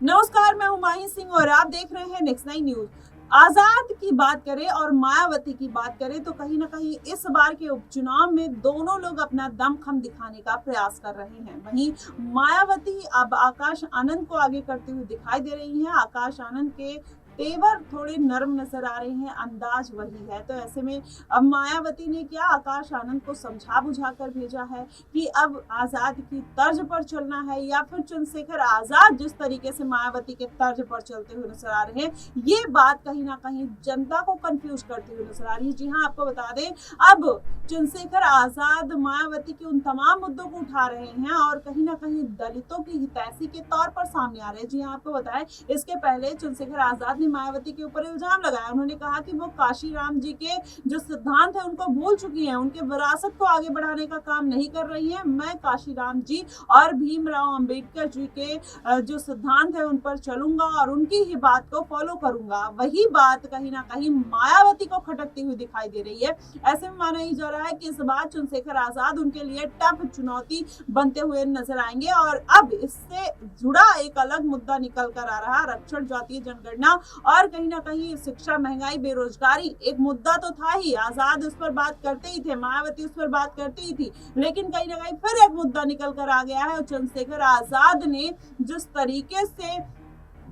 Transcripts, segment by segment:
नमस्कार, मैं हूं माही सिंह और आप देख रहे हैं नेक्स्ट 9 न्यूज। आजाद की बात करें और मायावती की बात करें तो कहीं ना कहीं इस बार के उपचुनाव में दोनों लोग अपना दमखम दिखाने का प्रयास कर रहे हैं। वहीं मायावती अब आकाश आनंद को आगे करते हुए दिखाई दे रही हैं। आकाश आनंद के तेवर थोड़े नरम नजर आ रहे हैं, अंदाज वही है। तो ऐसे में अब मायावती ने क्या आकाश आनंद को समझा बुझा कर भेजा है कि अब आजाद की तर्ज पर चलना है या फिर चंद्रशेखर आजाद जिस तरीके से मायावती के तर्ज पर चलते हुए नजर आ रहे हैं, ये बात कहीं ना कहीं जनता को कंफ्यूज करती हुई नजर आ रही है। जी हाँ, आपको बता दें, अब चंद्रशेखर आजाद मायावती के उन तमाम मुद्दों को उठा रहे हैं और कहीं ना कहीं दलितों की हितैषी के तौर पर सामने आ रहे हैं। जी हाँ, आपको बताएं, इसके पहले चंद्रशेखर आजाद मायावती के ऊपर इल्जाम लगाया। उन्होंने कहा कि वो काशीराम जी के जो सिद्धांत है उनको भूल चुकी हैं, उनके विरासत को आगे बढ़ाने का काम नहीं कर रही हैं। मैं काशीराम जी और भीमराव अंबेडकर जी के जो सिद्धांत है उन पर चलूंगा और उनकी ही बात को फॉलो करूंगा। वही बात कहीं ना कहीं मायावती को खटकती हुई दिखाई दे रही है। ऐसे में माना ही जा रहा है कि इस बार चंद्रशेखर आजाद उनके लिए टफ चुनौती बनते हुए नजर आएंगे और अब इससे जुड़ा एक अलग मुद्दा निकल कर आ रहा, आरक्षण, जातीय जनगणना और कहीं ना कहीं शिक्षा, महंगाई, बेरोजगारी एक मुद्दा तो था ही। आजाद उस पर बात करते ही थे, मायावती उस पर बात करती ही थी, लेकिन कहीं ना कहीं फिर एक मुद्दा निकल कर आ गया है और चंद्रशेखर आजाद ने जिस तरीके से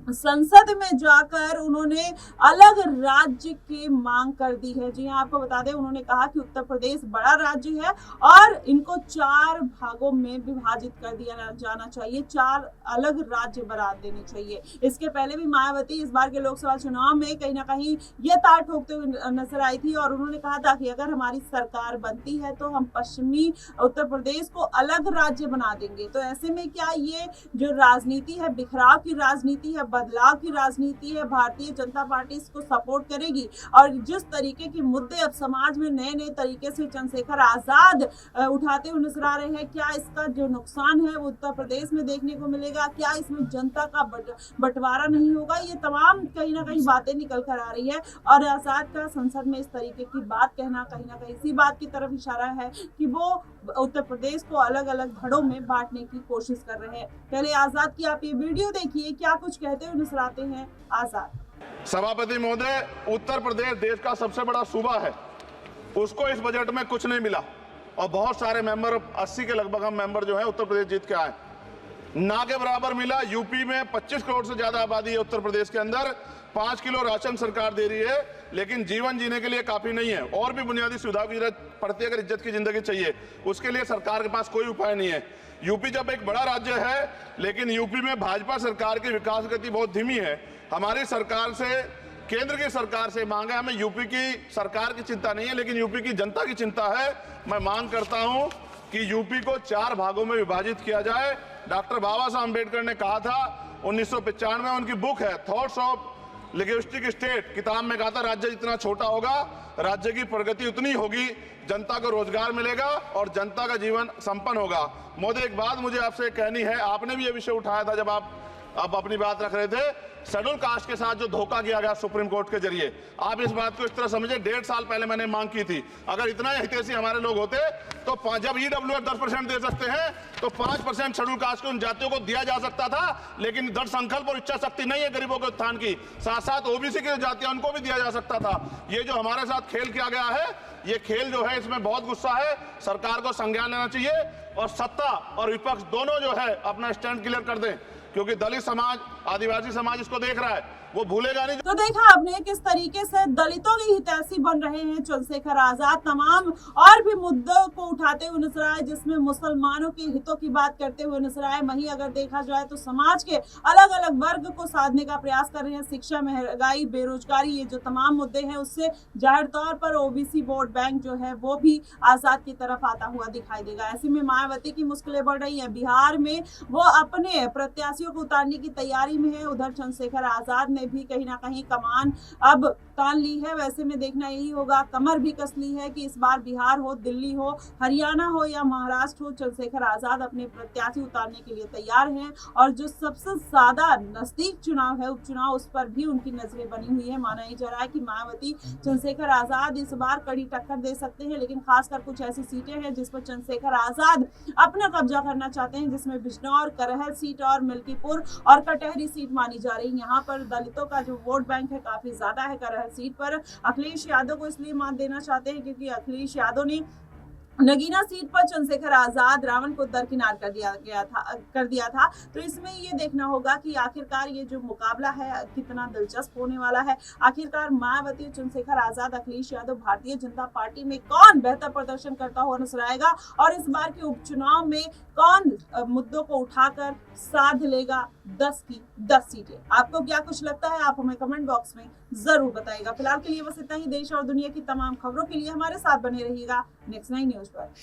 संसद में जाकर उन्होंने अलग राज्य की मांग कर दी है। जी हाँ, आपको बता दें, उन्होंने कहा कि उत्तर प्रदेश बड़ा राज्य है और इनको 4 भागों में विभाजित कर दिया जाना चाहिए, 4 अलग राज्य बना देने चाहिए। इसके पहले भी मायावती इस बार के लोकसभा चुनाव में कहीं ना कहीं ये तार ठोकते हुए नजर आई थी और उन्होंने कहा था कि अगर हमारी सरकार बनती है तो हम पश्चिमी उत्तर प्रदेश को अलग राज्य बना देंगे। तो ऐसे में क्या ये जो राजनीति है, बिखराव की राजनीति है, बदलाव की राजनीति है, भारतीय जनता पार्टी इसको सपोर्ट करेगी? और जिस तरीके के मुद्दे अब समाज में नए नए तरीके से चंद्रशेखर आजाद उठाते हुए नजर आ रहे हैं, क्या इसका जो नुकसान है वो उत्तर प्रदेश में देखने को मिलेगा? क्या इसमें जनता का बंटवारा नहीं होगा? ये तमाम कहीं ना कहीं बातें निकल कर आ रही है और आजाद का संसद में इस तरीके की बात कहना कहीं ना कहीं इसी बात की तरफ इशारा है कि वो उत्तर प्रदेश को अलग अलग धड़ों में बांटने की कोशिश कर रहे हैं। पहले आजाद की आप ये वीडियो देखिए, क्या कुछ कहते हुए नजर आते हैं आजाद। सभापति महोदय, उत्तर प्रदेश देश का सबसे बड़ा सूबा है, उसको इस बजट में कुछ नहीं मिला और बहुत सारे मेंबर, 80 के लगभग हम मेंबर जो है उत्तर प्रदेश जीत के आए, ना के बराबर मिला। यूपी में 25 करोड़ से ज्यादा आबादी है, उत्तर प्रदेश के अंदर 5 किलो राशन सरकार दे रही है, लेकिन जीवन जीने के लिए काफी नहीं है। और भी बुनियादी सुविधाओं की जरूरत पड़ती है। अगर इज्जत की जिंदगी चाहिए, उसके लिए सरकार के पास कोई उपाय नहीं है। यूपी जब एक बड़ा राज्य है, लेकिन यूपी में भाजपा सरकार की विकास गति बहुत धीमी है। हमारी सरकार से, केंद्र की सरकार से मांग है, हमें यूपी की सरकार की चिंता नहीं है, लेकिन यूपी की जनता की चिंता है। मैं मांग करता हूं कि यूपी को 4 भागों में विभाजित किया जाए। डॉक्टर बाबा साहब अम्बेडकर ने कहा था 1995 में, उनकी बुक है थॉट्स ऑफ लिंग्विस्टिक स्टेट, किताब में कहा था राज्य जितना छोटा होगा, राज्य की प्रगति उतनी होगी, जनता को रोजगार मिलेगा और जनता का जीवन संपन्न होगा। मोदी, एक बात मुझे आपसे कहनी है, आपने भी ये विषय उठाया था जब आप अपनी बात रख रहे थे, शेड्यूल कास्ट के साथ जो धोखा किया गया सुप्रीम कोर्ट के जरिए, आप इस बात को इस तरह समझे, 1.5 साल पहले मैंने मांग की थी, अगर इतना हितैषी हमारे लोग होते तो जब ईडब्ल्यूएस 10% दे सकते हैं तो 5% शेड्यूल कास्ट के उन जातियों को दिया जा सकता था, लेकिन दृढ़ संकल्प और इच्छा शक्ति नहीं है गरीबों के उत्थान की। साथ साथ ओबीसी की जातियां, उनको भी दिया जा सकता था। ये जो हमारे साथ खेल किया गया है, ये खेल जो है, इसमें बहुत गुस्सा है। सरकार को संज्ञान लेना चाहिए और सत्ता और विपक्ष दोनों जो है अपना स्टैंड क्लियर कर दें, क्योंकि दलित समाज, आदिवासी समाज इसको देख रहा है, वो भूलेगा नहीं। तो देखा आपने किस तरीके से दलितों की हितैषी बन रहे हैं चंद्रशेखर आजाद, तमाम और भी मुद्दों को उठाते हुए नजर आए, जिसमें मुसलमानों के हितों की बात करते हुए नजर आए। वहीं अगर देखा जाए तो समाज के अलग अलग वर्ग को साधने का प्रयास कर रहे हैं। शिक्षा, महंगाई, बेरोजगारी, ये जो तमाम मुद्दे हैं, उससे जाहिर तौर पर ओबीसी वोट बैंक जो है वो भी आजाद की तरफ आता हुआ दिखाई देगा। ऐसे में मायावती की मुश्किलें बढ़ रही है। बिहार में वो अपने प्रत्याशियों को उतारने की तैयारी में है। उधर चंद्रशेखर आजाद ने भी कहीं ना कहीं कमान अब तान ली है। वैसे में देखना यही होगा, कमर भी कस ली है कि इस बार बिहार हो, दिल्ली हो, हरियाणा हो या महाराष्ट्र हो, चंद्रशेखर आजाद अपने प्रत्याशी उतारने के लिए तैयार हैं। और जो सबसे ज्यादा नजदीक चुनाव है, उपचुनाव, उस पर भी उनकी नजरें बनी हुई है। माना ही जा रहा है कि मायावती चंद्रशेखर आजाद इस बार कड़ी टक्कर दे सकते हैं, लेकिन खासकर कुछ ऐसी सीटें हैं जिस पर चंद्रशेखर आजाद अपना कब्जा करना चाहते हैं, जिसमें बिजनौर, करहल सीट और मिल्कीपुर और कटहरी सीट मानी जा रही है। यहाँ पर दलितों का जो वोट बैंक है काफी ज्यादा है। करहल सीट पर अखिलेश यादव को इसलिए मात देना चाहते हैं क्योंकि अखिलेश यादव ने नगीना सीट पर चंद्रशेखर आजाद रावण को दरकिनार कर दिया था। तो इसमें ये देखना होगा कि आखिरकार ये जो मुकाबला है कितना दिलचस्प होने वाला है। आखिरकार मायावती और चंद्रशेखर आजाद, अखिलेश यादव, भारतीय जनता पार्टी में कौन बेहतर प्रदर्शन करता हुआ नजर आएगा और इस बार के उपचुनाव में कौन मुद्दों को उठाकर साध लेगा 10 की 10 सीटें। आपको क्या कुछ लगता है, आप हमें कमेंट बॉक्स में जरूर बताइएगा। फिलहाल के लिए बस इतना ही। देश और दुनिया की तमाम खबरों के लिए हमारे साथ बने रहिएगा नेक्स्ट 9 न्यूज पर।